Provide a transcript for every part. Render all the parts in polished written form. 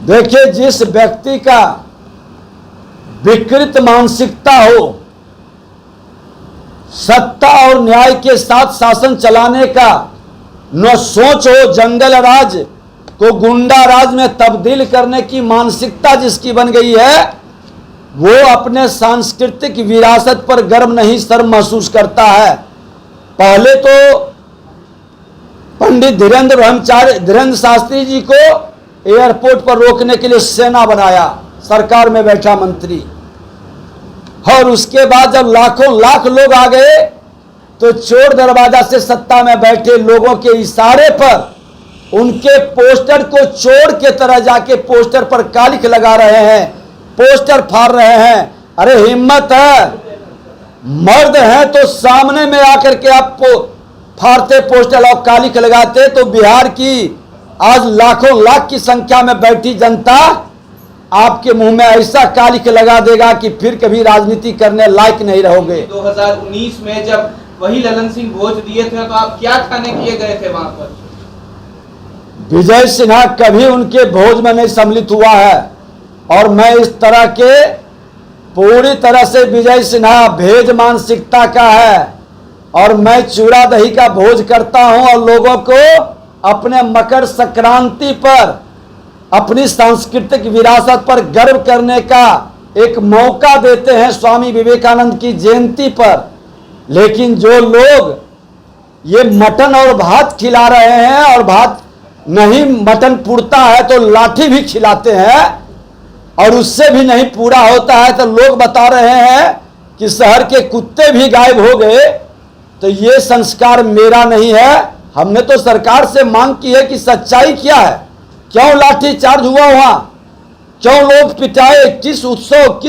देखिए, जिस व्यक्ति का विकृत मानसिकता हो, सत्ता और न्याय के साथ शासन चलाने का न सोच हो, जंगल राज को गुंडा राज में तब्दील करने की मानसिकता जिसकी बन गई है, वो अपने सांस्कृतिक विरासत पर गर्व नहीं, शर्म महसूस करता है। पहले तो पंडित धीरेन्द्र शास्त्री जी को एयरपोर्ट पर रोकने के लिए सेना बनाया, सरकार में बैठा मंत्री, और उसके बाद जब लाखों लाख लोग आ गए तो चोर दरवाजा से सत्ता में बैठे लोगों के इशारे पर उनके पोस्टर को चोर के तरह जाके पोस्टर पर कालिख लगा रहे हैं, पोस्टर फाड़ रहे हैं। अरे हिम्मत है, मर्द हैं तो सामने में आकर के आप फाड़ते पोस्टर और कालिख लगाते तो बिहार की आज लाखों लाख की संख्या में बैठी जनता आपके मुंह में ऐसा कालिख लगा देगा कि फिर कभी राजनीति करने लायक नहीं रहोगे। 2019 में जब वही ललन सिंह भोज दिए थे तो आप क्या खाने के लिए गए थे वहां पर? विजय सिन्हा कभी उनके भोज में नहीं सम्मिलित हुआ है, और मैं इस तरह के पूरी तरह से विजय सिन्हा भेज मानसिकता का है, और मैं चूड़ा दही का भोज करता हूं और लोगों को अपने मकर संक्रांति पर अपनी सांस्कृतिक विरासत पर गर्व करने का एक मौका देते हैं स्वामी विवेकानंद की जयंती पर। लेकिन जो लोग ये मटन और भात खिला रहे हैं और भात नहीं मटन पुरता है तो लाठी भी खिलाते हैं और उससे भी नहीं पूरा होता है तो लोग बता रहे हैं कि शहर के कुत्ते भी गायब हो गए, तो ये संस्कार मेरा नहीं है। हमने तो सरकार से मांग की है कि सच्चाई क्या है, क्यों लाठी चार्ज हुआ वहां, क्यों लोग पिटाए, किस उत्सव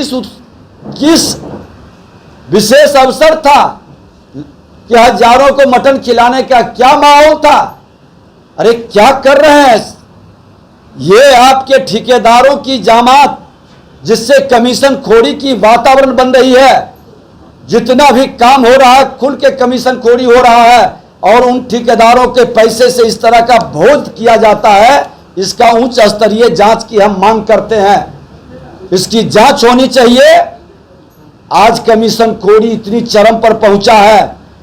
किस विशेष अवसर था कि हजारों को मटन खिलाने का क्या माहौल था? अरे क्या कर रहे हैं ये आपके ठेकेदारों की जामात, जिससे कमीशन खोरी की वातावरण बन रही है। जितना भी काम हो रहा है खुल के कमीशन खोरी हो रहा है और उन ठेकेदारों के पैसे से इस तरह का भोज किया जाता है। इसका उच्च स्तरीय जांच की हम मांग करते हैं, इसकी जांच होनी चाहिए। आज कमीशन खोरी इतनी चरम पर पहुंचा है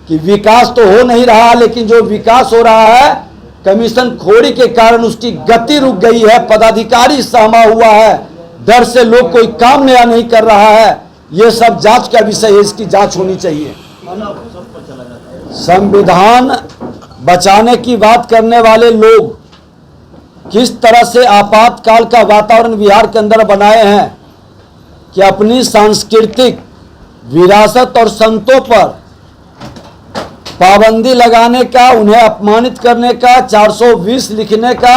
कि विकास तो हो नहीं रहा, लेकिन जो विकास हो रहा है कमीशन खोरी के कारण उसकी गति रुक गई है, पदाधिकारी सहमा हुआ है, डर से लोग कोई काम नया नहीं कर रहा है। ये सब जांच का विषय है, इसकी जांच होनी चाहिए। संविधान बचाने की बात करने वाले लोग किस तरह से आपातकाल का वातावरण बिहार के अंदर बनाए हैं कि अपनी सांस्कृतिक विरासत और संतों पर पाबंदी लगाने का, उन्हें अपमानित करने का, 420 लिखने का,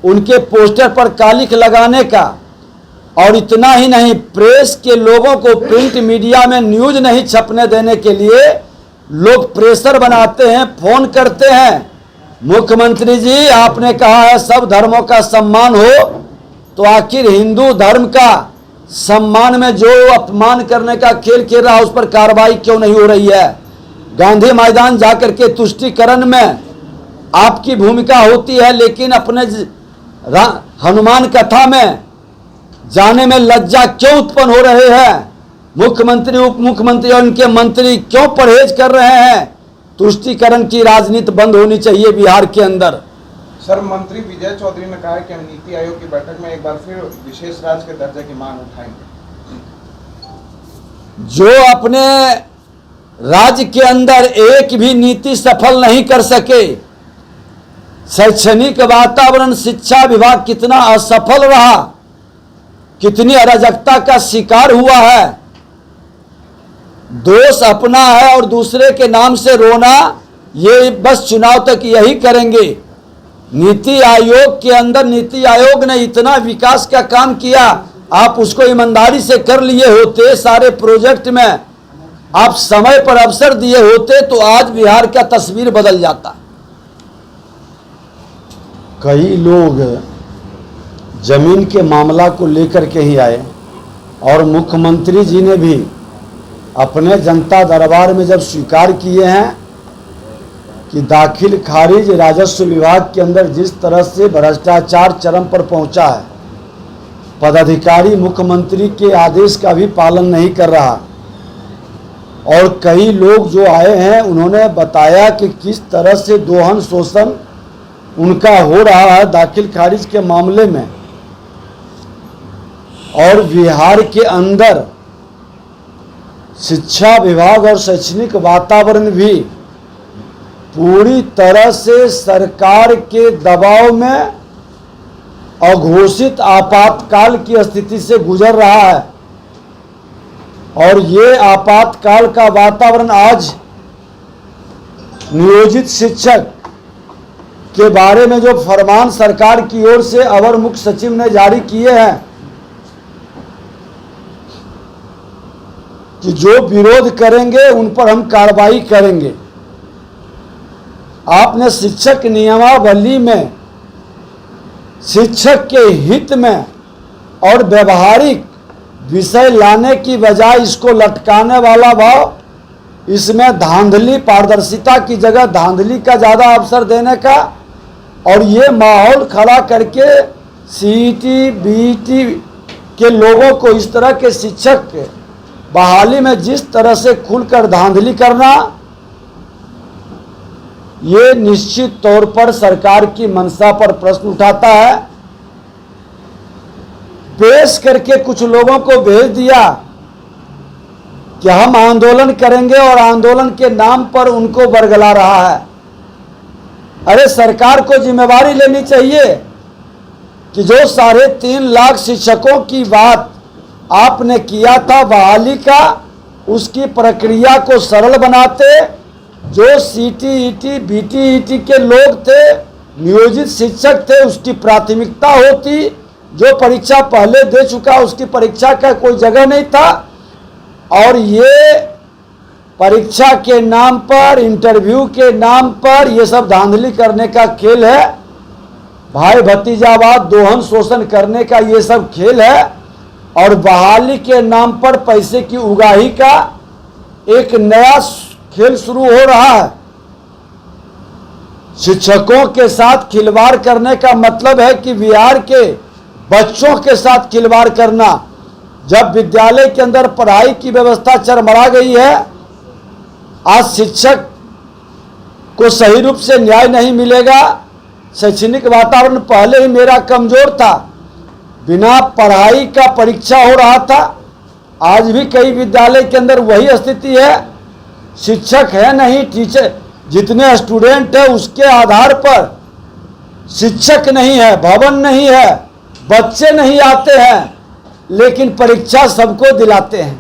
उनके पोस्टर पर कालिख लगाने का, और इतना ही नहीं प्रेस के लोगों को प्रिंट मीडिया में न्यूज नहीं छपने देने के लिए लोग प्रेशर बनाते हैं, फोन करते हैं। मुख्यमंत्री जी आपने कहा है सब धर्मों का सम्मान हो, तो आखिर हिंदू धर्म का सम्मान में जो अपमान करने का खेल खेल रहा है उस पर कार्रवाई क्यों नहीं हो रही है? गांधी मैदान जाकर के तुष्टीकरण में आपकी भूमिका होती है, लेकिन अपने हनुमान कथा में जाने में लज्जा क्यों उत्पन्न हो रहे हैं? मुख्यमंत्री, उप मुख्यमंत्री और उनके मंत्री क्यों परहेज कर रहे हैं? तुष्टीकरण की राजनीति बंद होनी चाहिए बिहार के अंदर। सर, मंत्री विजय चौधरी ने कहा है कि हम नीति आयोग की बैठक में एक बार फिर विशेष राज्य के दर्जे की मांग उठाएंगे। जो अपने राज्य के अंदर एक भी नीति सफल नहीं कर सके, शैक्षणिक वातावरण, शिक्षा विभाग कितना असफल रहा, कितनी अराजकता का शिकार हुआ है, दोष अपना है और दूसरे के नाम से रोना, ये बस चुनाव तक यही करेंगे। नीति आयोग के अंदर नीति आयोग ने इतना विकास का काम किया, आप उसको ईमानदारी से कर लिए होते, सारे प्रोजेक्ट में आप समय पर अवसर दिए होते तो आज बिहार का तस्वीर बदल जाता। कई लोग जमीन के मामला को लेकर के ही आए और मुख्यमंत्री जी ने भी अपने जनता दरबार में जब स्वीकार किए हैं कि दाखिल खारिज राजस्व विभाग के अंदर जिस तरह से भ्रष्टाचार चरम पर पहुंचा है, पदाधिकारी मुख्यमंत्री के आदेश का भी पालन नहीं कर रहा। और कई लोग जो आए हैं उन्होंने बताया कि किस तरह से दोहन शोषण उनका हो रहा है दाखिल खारिज के मामले में। और बिहार के अंदर शिक्षा विभाग और शैक्षणिक वातावरण भी पूरी तरह से सरकार के दबाव में अघोषित आपातकाल की स्थिति से गुजर रहा है। और ये आपातकाल का वातावरण आज नियोजित शिक्षक के बारे में जो फरमान सरकार की ओर से अवर मुख्य सचिव ने जारी किए हैं कि जो विरोध करेंगे उन पर हम कार्रवाई करेंगे। आपने शिक्षक नियमावली में शिक्षक के हित में और व्यवहारिक विषय लाने की बजाय इसको लटकाने वाला भाव, इसमें धांधली, पारदर्शिता की जगह धांधली का ज़्यादा अवसर देने का, और ये माहौल खड़ा करके सीईटी बीईटी के लोगों को इस तरह के शिक्षक के बहाली में जिस तरह से खुलकर धांधली करना, ये निश्चित तौर पर सरकार की मंशा पर प्रश्न उठाता है। पेश करके कुछ लोगों को भेज दिया कि हम आंदोलन करेंगे और आंदोलन के नाम पर उनको बरगला रहा है। अरे सरकार को जिम्मेवारी लेनी चाहिए कि जो 3.5 लाख शिक्षकों की बात आपने किया था बहाली का, उसकी प्रक्रिया को सरल बनाते। जो सीटीईटी बीटीईटी के लोग थे, नियोजित शिक्षक थे, उसकी प्राथमिकता होती। जो परीक्षा पहले दे चुका उसकी परीक्षा का कोई जगह नहीं था। और ये परीक्षा के नाम पर, इंटरव्यू के नाम पर ये सब धांधली करने का खेल है। भाई भतीजावाद, दोहन शोषण करने का ये सब खेल है। और बहाली के नाम पर पैसे की उगाही का एक नया खेल शुरू हो रहा है। शिक्षकों के साथ खिलवाड़ करने का मतलब है कि बिहार के बच्चों के साथ खिलवाड़ करना। जब विद्यालय के अंदर पढ़ाई की व्यवस्था चरमरा गई है, आज शिक्षक को सही रूप से न्याय नहीं मिलेगा। शैक्षणिक वातावरण पहले ही मेरा कमजोर था, बिना पढ़ाई का परीक्षा हो रहा था। आज भी कई विद्यालय के अंदर वही स्थिति है। शिक्षक है नहीं, टीचर जितने स्टूडेंट है उसके आधार पर शिक्षक नहीं है, भवन नहीं है, बच्चे नहीं आते हैं, लेकिन परीक्षा सबको दिलाते हैं।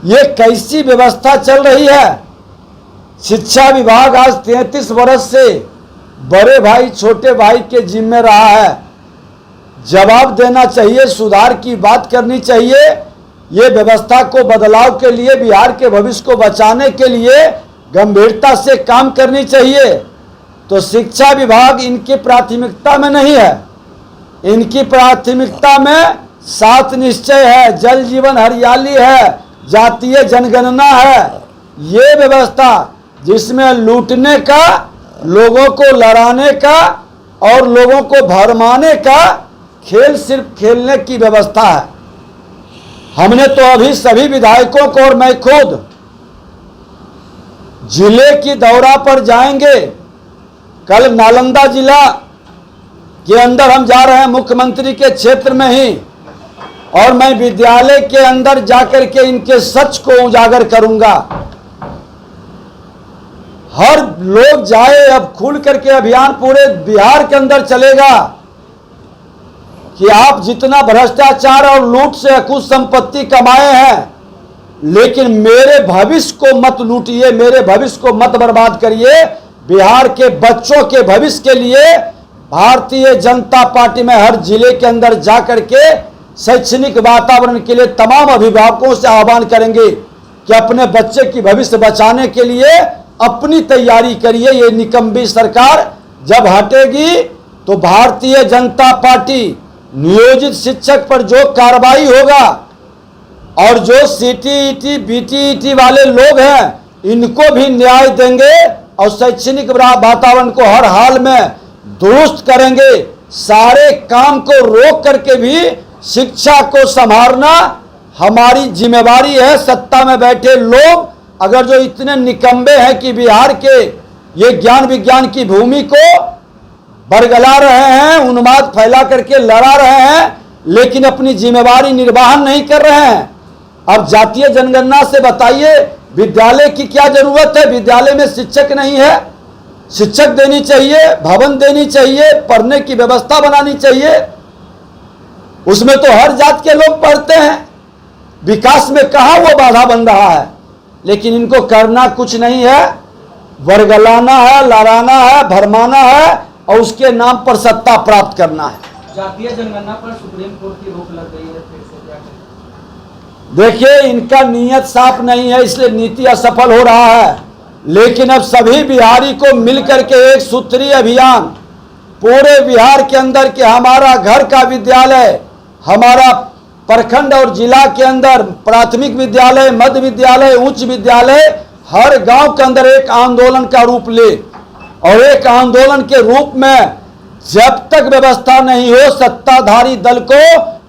ये कैसी व्यवस्था चल रही है? शिक्षा विभाग आज 33 वर्ष से बड़े भाई छोटे भाई के जिम्मे रहा है। जवाब देना चाहिए, सुधार की बात करनी चाहिए। ये व्यवस्था को बदलाव के लिए, बिहार के भविष्य को बचाने के लिए गंभीरता से काम करनी चाहिए। तो शिक्षा विभाग इनकी प्राथमिकता में नहीं है। इनकी प्राथमिकता में 7 निश्चय है, जल जीवन हरियाली है, जातीय जनगणना है। ये व्यवस्था जिसमें लूटने का, लोगों को लड़ाने का और लोगों को भरमाने का खेल सिर्फ खेलने की व्यवस्था है। हमने तो अभी सभी विधायकों को, और मैं खुद जिले की दौरा पर जाएंगे। कल नालंदा जिला के अंदर हम जा रहे हैं, मुख्यमंत्री के क्षेत्र में ही, और मैं विद्यालय के अंदर जाकर के इनके सच को उजागर करूंगा। हर लोग जाए, अब खुल करके अभियान पूरे बिहार के अंदर चलेगा कि आप जितना भ्रष्टाचार और लूट से अकुश संपत्ति कमाए हैं, लेकिन मेरे भविष्य को मत लूटिए, मेरे भविष्य को मत बर्बाद करिए। बिहार के बच्चों के भविष्य के लिए भारतीय जनता पार्टी में हर जिले के अंदर जाकर के शैक्षणिक वातावरण के लिए तमाम अभिभावकों से आह्वान करेंगे कि अपने बच्चे की भविष्य बचाने के लिए अपनी तैयारी करिए। ये निकम्मी सरकार जब हटेगी तो भारतीय जनता पार्टी नियोजित शिक्षक पर जो कार्रवाई होगा, और जो सीटीईटी बीटीईटी वाले लोग हैं, इनको भी न्याय देंगे और शैक्षणिक वातावरण को हर हाल में दुरुस्त करेंगे। सारे काम को रोक करके भी शिक्षा को संभालना हमारी जिम्मेवारी है। सत्ता में बैठे लोग अगर जो इतने निकम्बे हैं कि बिहार के ये ज्ञान विज्ञान की भूमि को बरगला रहे हैं, उन्माद फैला करके लड़ा रहे हैं, लेकिन अपनी जिम्मेवारी निर्वहन नहीं कर रहे हैं। अब जातीय जनगणना से बताइए विद्यालय की क्या जरूरत है? विद्यालय में शिक्षक नहीं है, शिक्षक देनी चाहिए, भवन देनी चाहिए, पढ़ने की व्यवस्था बनानी चाहिए। उसमें तो हर जात के लोग पढ़ते हैं। विकास में कहाँ वो बाधा बन रहा है? लेकिन इनको करना कुछ नहीं है, वर्गलाना है, लड़ाना है, भरमाना है और उसके नाम पर सत्ता प्राप्त करना है। जातीय जनगणना पर सुप्रीम कोर्ट की रोक लग गई है, फिर से क्या करें? देखिए, इनका नीयत साफ नहीं है, इसलिए नीति असफल हो रहा है। लेकिन अब सभी बिहारी को मिलकर के एक सूत्रीय अभियान पूरे बिहार के अंदर के हमारा घर का विद्यालय, हमारा प्रखंड और जिला के अंदर प्राथमिक विद्यालय, मध्य विद्यालय, उच्च विद्यालय, हर गांव के अंदर एक आंदोलन का रूप ले और एक आंदोलन के रूप में जब तक व्यवस्था नहीं हो सत्ताधारी दल को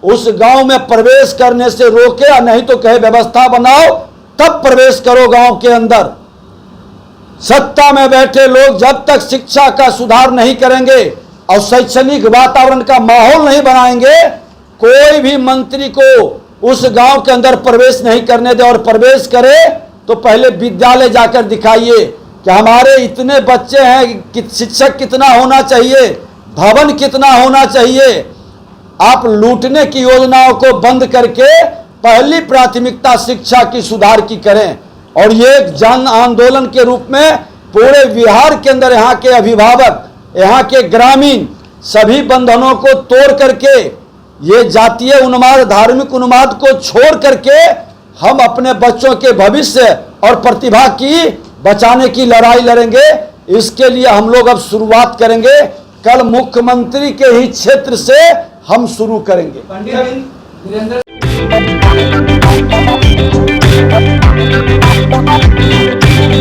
उस गांव में प्रवेश करने से रोके, नहीं तो कहे व्यवस्था बनाओ तब प्रवेश करो गांव के अंदर। सत्ता में बैठे लोग जब तक शिक्षा का सुधार नहीं करेंगे और शैक्षणिक वातावरण का माहौल नहीं बनाएंगे, कोई भी मंत्री को उस गांव के अंदर प्रवेश नहीं करने दे। और प्रवेश करे तो पहले विद्यालय जाकर दिखाइए कि हमारे इतने बच्चे हैं कि शिक्षक कितना होना चाहिए, भवन कितना होना चाहिए। आप लूटने की योजनाओं को बंद करके पहली प्राथमिकता शिक्षा की सुधार की करें और ये एक जन आंदोलन के रूप में पूरे बिहार के अंदर यहाँ के अभिभावक, यहाँ के ग्रामीण सभी बंधनों को तोड़ करके ये जातीय उन्माद, धार्मिक उन्माद को छोड़ करके हम अपने बच्चों के भविष्य और प्रतिभा की बचाने की लड़ाई लड़ेंगे। इसके लिए हम लोग अब शुरुआत करेंगे। कल मुख्यमंत्री के ही क्षेत्र से हम शुरू करेंगे। पंडित वीरेंद्र